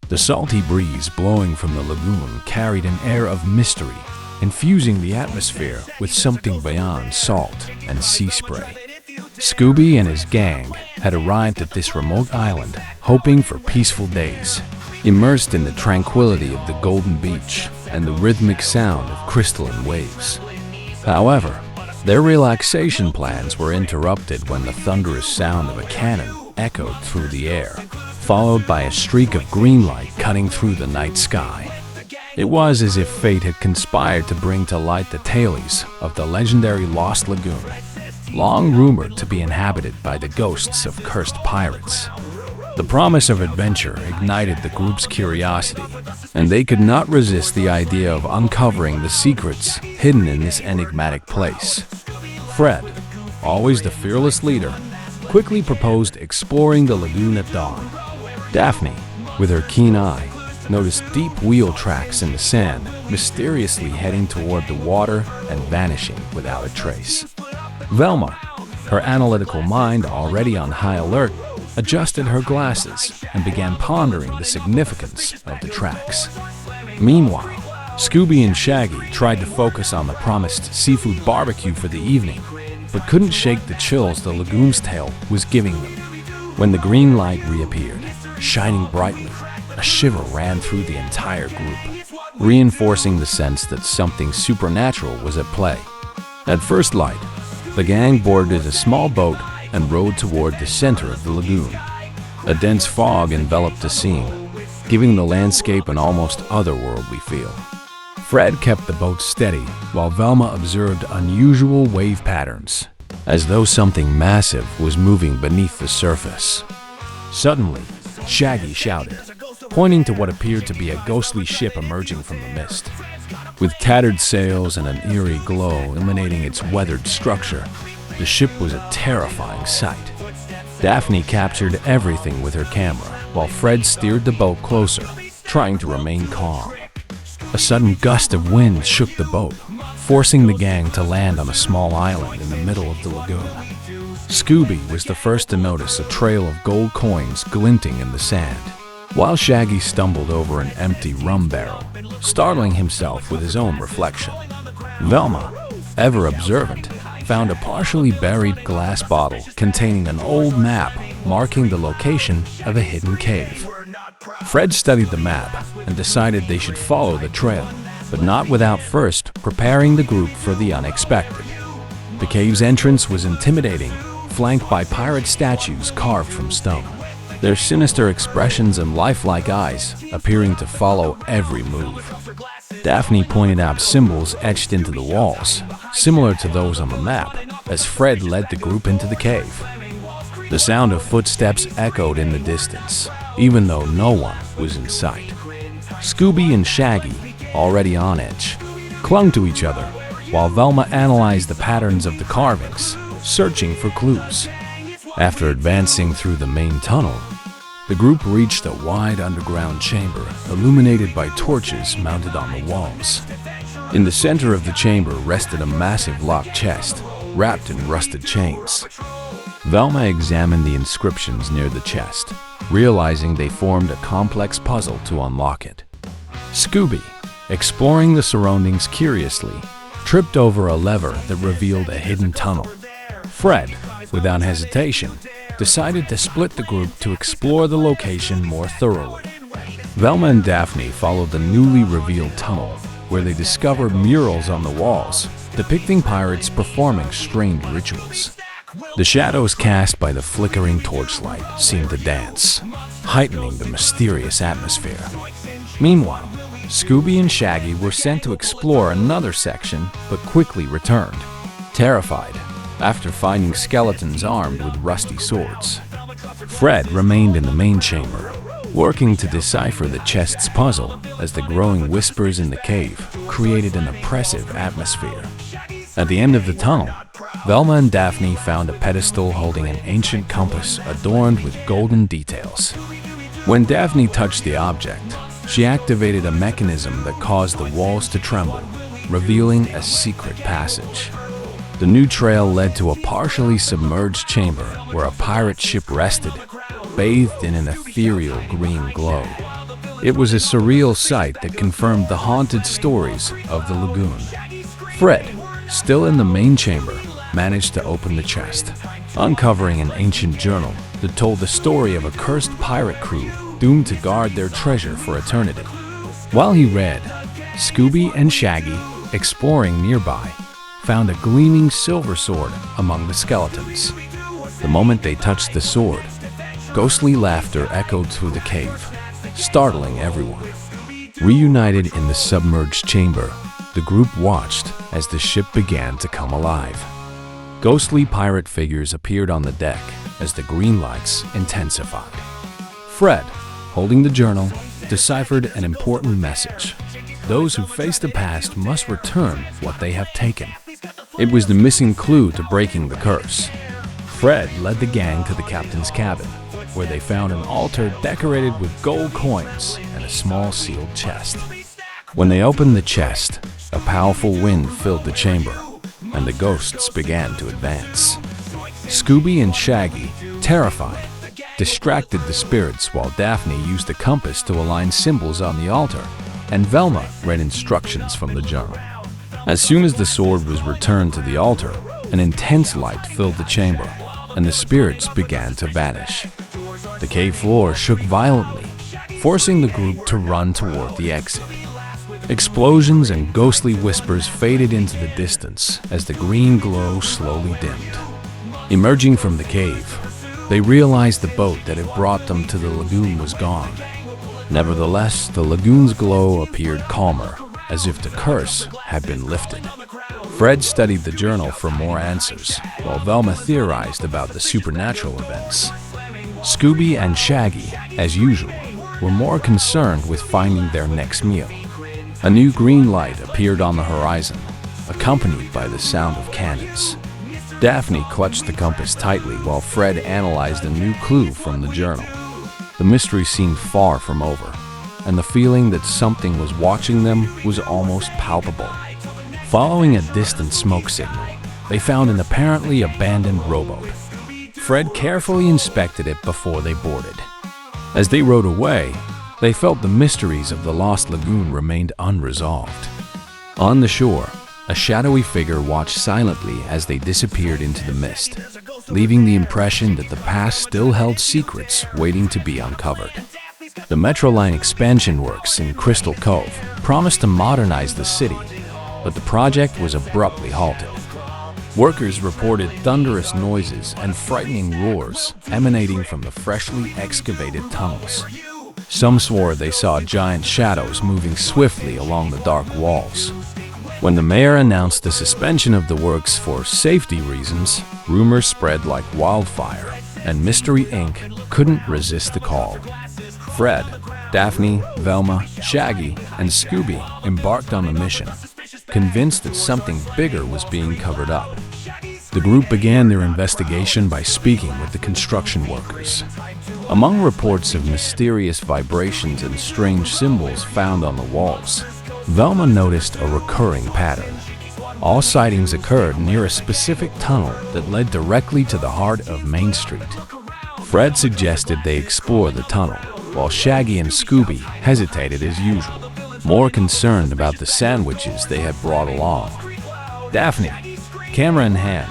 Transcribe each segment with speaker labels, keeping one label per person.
Speaker 1: The salty breeze blowing from the lagoon carried an air of mystery, infusing the atmosphere with something beyond salt and sea spray. Scooby and his gang had arrived at this remote island, hoping for peaceful days, immersed in the tranquility of the golden beach and the rhythmic sound of crystalline waves. However, their relaxation plans were interrupted when the thunderous sound of a cannon echoed through the air, followed by a streak of green light cutting through the night sky. It was as if fate had conspired to bring to light the tales of the legendary Lost Lagoon, long rumored to be inhabited by the ghosts of cursed pirates. The promise of adventure ignited the group's curiosity, and they could not resist the idea of uncovering the secrets hidden in this enigmatic place. Fred, always the fearless leader, quickly proposed exploring the lagoon at dawn. Daphne, with her keen eye, noticed deep wheel tracks in the sand, mysteriously heading toward the water and vanishing without a trace. Velma, her analytical mind already on high alert, adjusted her glasses and began pondering the significance of the tracks. Meanwhile, Scooby and Shaggy tried to focus on the promised seafood barbecue for the evening, but couldn't shake the chills the lagoon's tale was giving them. When the green light reappeared, shining brightly, a shiver ran through the entire group, reinforcing the sense that something supernatural was at play. At first light, the gang boarded a small boat and rowed toward the center of the lagoon. A dense fog enveloped the scene, giving the landscape an almost otherworldly feel. Fred kept the boat steady while Velma observed unusual wave patterns, as though something massive was moving beneath the surface. Suddenly, Shaggy shouted, pointing to what appeared to be a ghostly ship emerging from the mist. With tattered sails and an eerie glow emanating its weathered structure, the ship was a terrifying sight. Daphne captured everything with her camera, while Fred steered the boat closer, trying to remain calm. A sudden gust of wind shook the boat, forcing the gang to land on a small island in the middle of the lagoon. Scooby was the first to notice a trail of gold coins glinting in the sand, while Shaggy stumbled over an empty rum barrel, startling himself with his own reflection. Velma, ever observant, found a partially buried glass bottle containing an old map marking the location of a hidden cave. Fred studied the map and decided they should follow the trail, but not without first preparing the group for the unexpected. The cave's entrance was intimidating, flanked by pirate statues carved from stone, their sinister expressions and lifelike eyes appearing to follow every move. Daphne pointed out symbols etched into the walls, similar to those on the map, as Fred led the group into the cave. The sound of footsteps echoed in the distance, even though no one was in sight. Scooby and Shaggy, already on edge, clung to each other, while Velma analyzed the patterns of the carvings, searching for clues. After advancing through the main tunnel, the group reached a wide underground chamber illuminated by torches mounted on the walls. In the center of the chamber rested a massive locked chest, wrapped in rusted chains. Velma examined the inscriptions near the chest, realizing they formed a complex puzzle to unlock it. Scooby, exploring the surroundings curiously, tripped over a lever that revealed a hidden tunnel. Fred, without hesitation, decided to split the group to explore the location more thoroughly. Velma and Daphne followed the newly revealed tunnel, where they discovered murals on the walls depicting pirates performing strange rituals. The shadows cast by the flickering torchlight seemed to dance, heightening the mysterious atmosphere. Meanwhile, Scooby and Shaggy were sent to explore another section, but quickly returned, terrified, after finding skeletons armed with rusty swords. Fred remained in the main chamber, working to decipher the chest's puzzle as the growing whispers in the cave created an oppressive atmosphere. At the end of the tunnel, Velma and Daphne found a pedestal holding an ancient compass adorned with golden details. When Daphne touched the object, she activated a mechanism that caused the walls to tremble, revealing a secret passage. The new trail led to a partially submerged chamber where a pirate ship rested, bathed in an ethereal green glow. It was a surreal sight that confirmed the haunted stories of the lagoon. Fred, still in the main chamber, managed to open the chest, uncovering an ancient journal that told the story of a cursed pirate crew doomed to guard their treasure for eternity. While he read, Scooby and Shaggy, exploring nearby, found a gleaming silver sword among the skeletons. The moment they touched the sword, ghostly laughter echoed through the cave, startling everyone. Reunited in the submerged chamber, the group watched as the ship began to come alive. Ghostly pirate figures appeared on the deck as the green lights intensified. Fred, holding the journal, deciphered an important message. Those who face the past must return what they have taken. It was the missing clue to breaking the curse. Fred led the gang to the captain's cabin, where they found an altar decorated with gold coins and a small sealed chest. When they opened the chest, a powerful wind filled the chamber, and the ghosts began to advance. Scooby and Shaggy, terrified, distracted the spirits while Daphne used a compass to align symbols on the altar, and Velma read instructions from the journal. As soon as the sword was returned to the altar, an intense light filled the chamber, and the spirits began to vanish. The cave floor shook violently, forcing the group to run toward the exit. Explosions and ghostly whispers faded into the distance as the green glow slowly dimmed. Emerging from the cave, they realized the boat that had brought them to the lagoon was gone. Nevertheless, the lagoon's glow appeared calmer, as if the curse had been lifted. Fred studied the journal for more answers, while Velma theorized about the supernatural events. Scooby and Shaggy, as usual, were more concerned with finding their next meal. A new green light appeared on the horizon, accompanied by the sound of cannons. Daphne clutched the compass tightly while Fred analyzed a new clue from the journal. The mystery seemed far from over, and the feeling that something was watching them was almost palpable. Following a distant smoke signal, they found an apparently abandoned rowboat. Fred carefully inspected it before they boarded. As they rowed away, they felt the mysteries of the lost lagoon remained unresolved. On the shore, a shadowy figure watched silently as they disappeared into the mist, leaving the impression that the past still held secrets waiting to be uncovered. The Metro Line expansion works in Crystal Cove promised to modernize the city, but the project was abruptly halted. Workers reported thunderous noises and frightening roars emanating from the freshly excavated tunnels. Some swore they saw giant shadows moving swiftly along the dark walls. When the mayor announced the suspension of the works for safety reasons, rumors spread like wildfire, and Mystery Inc. couldn't resist the call. Fred, Daphne, Velma, Shaggy, and Scooby embarked on the mission, convinced that something bigger was being covered up. The group began their investigation by speaking with the construction workers. Among reports of mysterious vibrations and strange symbols found on the walls, Velma noticed a recurring pattern. All sightings occurred near a specific tunnel that led directly to the heart of Main Street. Fred suggested they explore the tunnel, while Shaggy and Scooby hesitated as usual, more concerned about the sandwiches they had brought along. Daphne, camera in hand,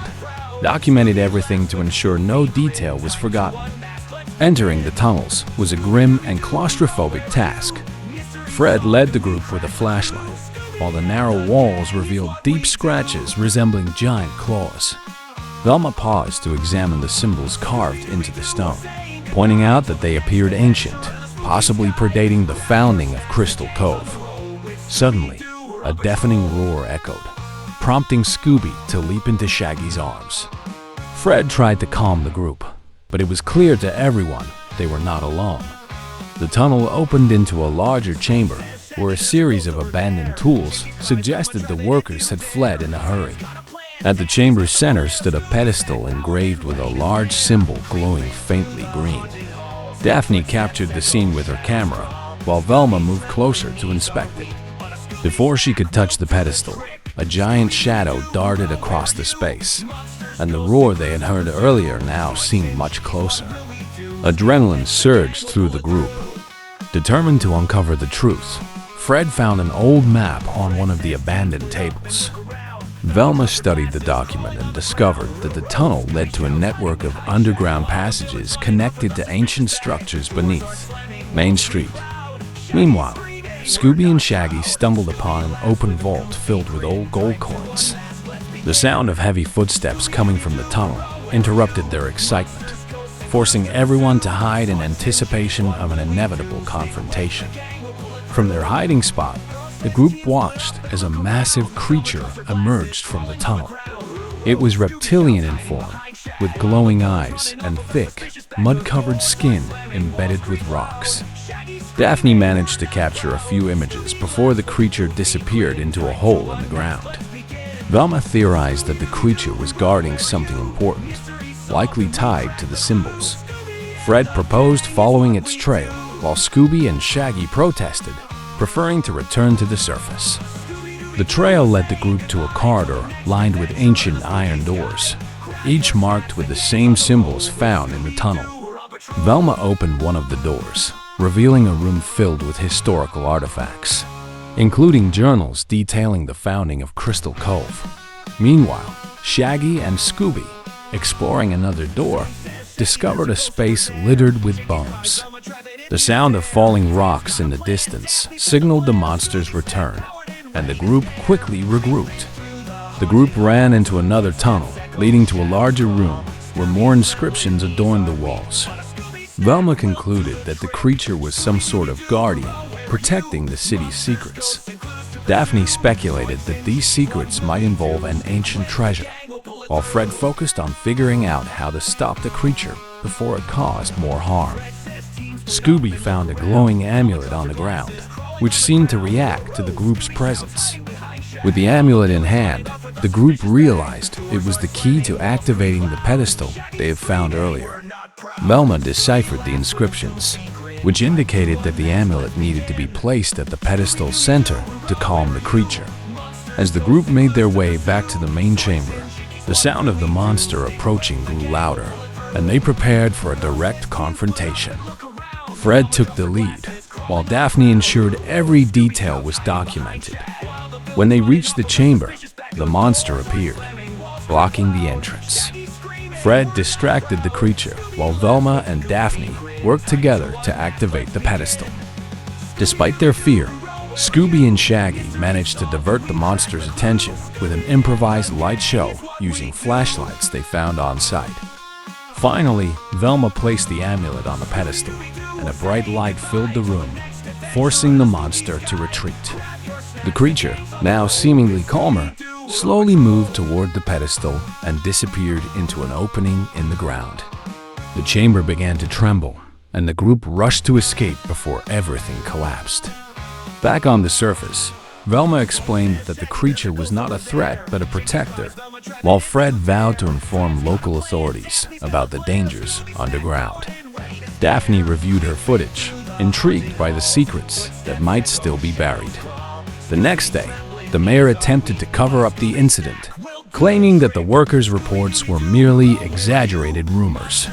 Speaker 1: documented everything to ensure no detail was forgotten. Entering the tunnels was a grim and claustrophobic task. Fred led the group with a flashlight, while the narrow walls revealed deep scratches resembling giant claws. Velma paused to examine the symbols carved into the stone, pointing out that they appeared ancient, possibly predating the founding of Crystal Cove. Suddenly, a deafening roar echoed, prompting Scooby to leap into Shaggy's arms. Fred tried to calm the group, but it was clear to everyone they were not alone. The tunnel opened into a larger chamber where a series of abandoned tools suggested the workers had fled in a hurry. At the chamber's center stood a pedestal engraved with a large symbol glowing faintly green. Daphne captured the scene with her camera, while Velma moved closer to inspect it. Before she could touch the pedestal, a giant shadow darted across the space, and the roar they had heard earlier now seemed much closer. Adrenaline surged through the group. Determined to uncover the truth, Fred found an old map on one of the abandoned tables. Velma studied the document and discovered that the tunnel led to a network of underground passages connected to ancient structures beneath Main Street. Meanwhile, Scooby and Shaggy stumbled upon an open vault filled with old gold coins. The sound of heavy footsteps coming from the tunnel interrupted their excitement, forcing everyone to hide in anticipation of an inevitable confrontation. From their hiding spot, the group watched as a massive creature emerged from the tunnel. It was reptilian in form, with glowing eyes and thick, mud-covered skin embedded with rocks. Daphne managed to capture a few images before the creature disappeared into a hole in the ground. Velma theorized that the creature was guarding something important, likely tied to the symbols. Fred proposed following its trail, while Scooby and Shaggy protested, preferring to return to the surface. The trail led the group to a corridor lined with ancient iron doors, each marked with the same symbols found in the tunnel. Velma opened one of the doors, revealing a room filled with historical artifacts, including journals detailing the founding of Crystal Cove. Meanwhile, Shaggy and Scooby, exploring another door, discovered a space littered with bones. The sound of falling rocks in the distance signaled the monster's return, and the group quickly regrouped. The group ran into another tunnel, leading to a larger room where more inscriptions adorned the walls. Velma concluded that the creature was some sort of guardian, protecting the city's secrets. Daphne speculated that these secrets might involve an ancient treasure, while Fred focused on figuring out how to stop the creature before it caused more harm. Scooby found a glowing amulet on the ground, which seemed to react to the group's presence. With the amulet in hand, the group realized it was the key to activating the pedestal they had found earlier. Velma deciphered the inscriptions, which indicated that the amulet needed to be placed at the pedestal's center to calm the creature. As the group made their way back to the main chamber, the sound of the monster approaching grew louder, and they prepared for a direct confrontation. Fred took the lead, while Daphne ensured every detail was documented. When they reached the chamber, the monster appeared, blocking the entrance. Fred distracted the creature, while Velma and Daphne worked together to activate the pedestal. Despite their fear, Scooby and Shaggy managed to divert the monster's attention with an improvised light show using flashlights they found on site. Finally, Velma placed the amulet on the pedestal, and a bright light filled the room, forcing the monster to retreat. The creature, now seemingly calmer, slowly moved toward the pedestal and disappeared into an opening in the ground. The chamber began to tremble, and the group rushed to escape before everything collapsed. Back on the surface, Velma explained that the creature was not a threat but a protector, while Fred vowed to inform local authorities about the dangers underground. Daphne reviewed her footage, intrigued by the secrets that might still be buried. The next day, the mayor attempted to cover up the incident, claiming that the workers' reports were merely exaggerated rumors.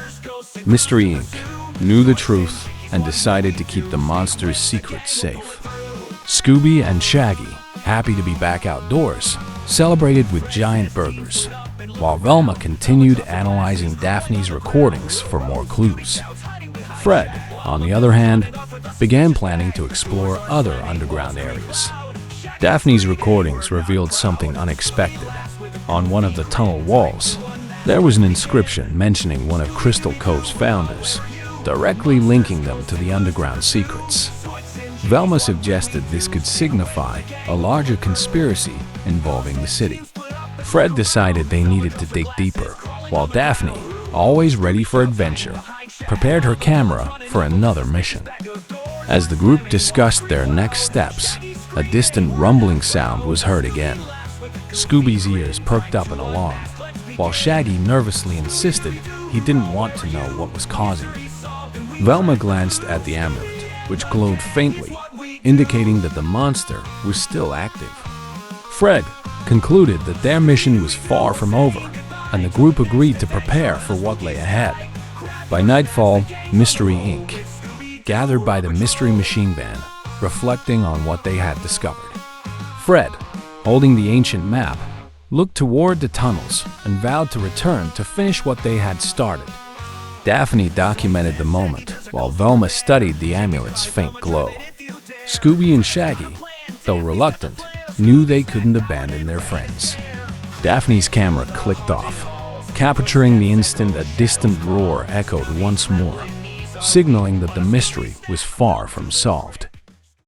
Speaker 1: Mystery Inc. knew the truth and decided to keep the monster's secrets safe. Scooby and Shaggy, happy to be back outdoors, celebrated with giant burgers, while Velma continued analyzing Daphne's recordings for more clues. Fred, on the other hand, began planning to explore other underground areas. Daphne's recordings revealed something unexpected. On one of the tunnel walls, there was an inscription mentioning one of Crystal Cove's founders, directly linking them to the underground secrets. Velma suggested this could signify a larger conspiracy involving the city. Fred decided they needed to dig deeper, while Daphne, always ready for adventure, prepared her camera for another mission. As the group discussed their next steps, a distant rumbling sound was heard again. Scooby's ears perked up in alarm, while Shaggy nervously insisted he didn't want to know what was causing it. Velma glanced at the amulet, which glowed faintly, indicating that the monster was still active. Fred concluded that their mission was far from over, and the group agreed to prepare for what lay ahead. By nightfall, Mystery Inc. gathered by the mystery machine van, reflecting on what they had discovered. Fred, holding the ancient map, looked toward the tunnels and vowed to return to finish what they had started. Daphne documented the moment, while Velma studied the amulet's faint glow. Scooby and Shaggy, though reluctant, knew they couldn't abandon their friends. Daphne's camera clicked off, capturing the instant a distant roar echoed once more, signaling that the mystery was far from solved.